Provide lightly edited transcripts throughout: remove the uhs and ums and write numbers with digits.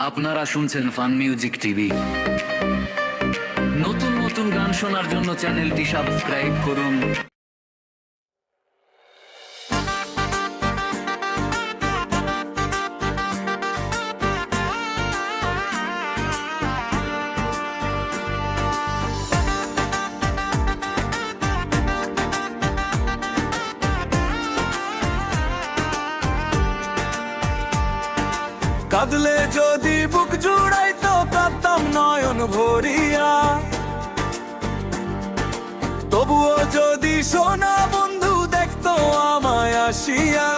আপনারা শুনছেন fun music TV. নতুন নতুন গান শোনার জন্য চ্যানেলটি সাবস্ক্রাইব করুন। কাঁদলে যদি বুক জুড়াইতো কাঁদতাম নয়ন ভরিয়া, তবুও যদি সোনা বন্ধু দেখতো আমায় আসিয়া,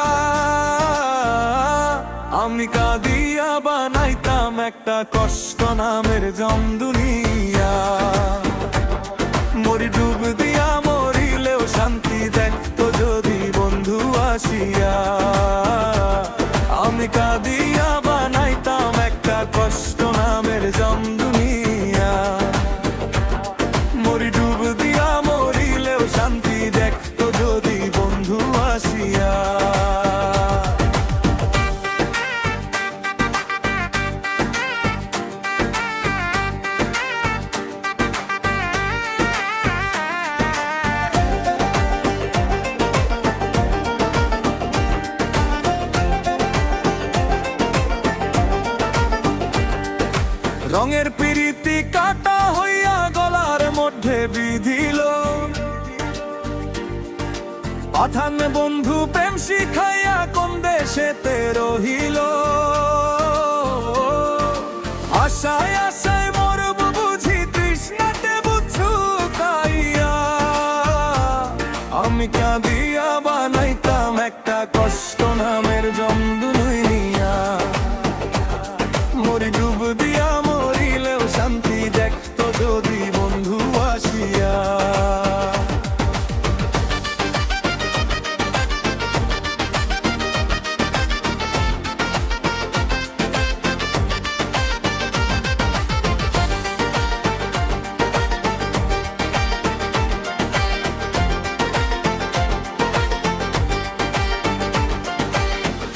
আমি কাঁদিয়া বানাইতাম একটা কষ্ট নামের জমদুনিয়া। মরি ডুব দিয়া মরিলেও শান্তি দেখতো যদি বন্ধু আসিয়া, আমি কাঁদিয়া বানাইতাম একটা কষ্ট নামের জমদুনিয়া। মরি ডুব দিয়া মরিলেও শান্তি দেখতো যদি বন্ধু আসিয়া। রঙের পিরিতি কাটা হইয়া গলার মধ্যে বিধিল, পাঠান বন্ধু প্রেম শিখাইয়া কোন দেশেতে রহিল। আশায় আশায় মরব বুঝি তৃষ্ণাতে বুঝু কাইয়া, আমি কাঁদিয়া বানাইতাম একটা কষ্ট নামের জমদুনিয়া। মরি ডুব দিয়া মরিলেও শান্তি দেখতো যদি বন্ধু আসিয়া।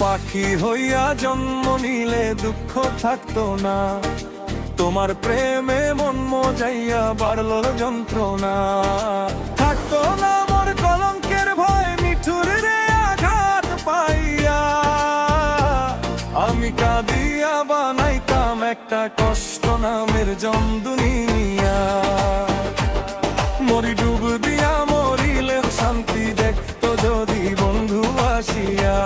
পাখি হইয়া জন্ম নিলে দুঃখ থাকতো না, তোমার প্রেমে মন মজাইয়া বাড়ল যন্ত্রণা। থাকতো না মোর কলঙ্কের ভয় মিঠুর রে আঘাত পাইয়া, আমি কাঁদিয়া বানাইতাম একটা কষ্ট নামের জমদুনিয়া। মরি ডুব দিয়া মরিলে শান্তি দেখতো যদি বন্ধু আসিয়া,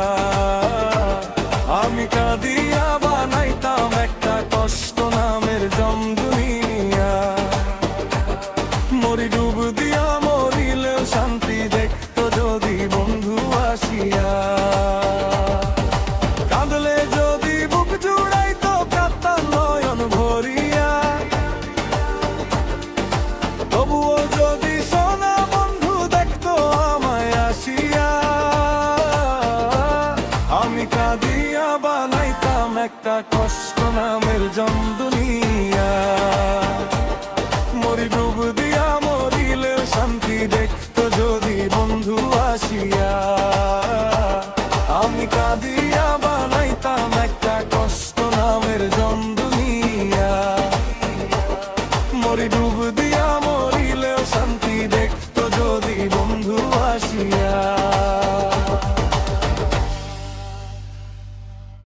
আমি কাঁদিয়া বানাইতাম একটা কষ্ট নামের জমদুনিয়া। মরি ডুব দিয়া মরিলেও শান্তি দেখতো যদি বন্ধু আসিয়া। কাঁদলে যদি বুক জুড়াইতো কাঁদতাম নয়ন ভরিয়া, তবুও যদি সোনা বন্ধু দেখতো আমায় আসিয়া, আমি কাঁদিয়া বানাইতাম একটা কষ্ট নামের জমদুনিয়া। মরি ডুব দিয়া মরিলেও শান্তি দেখ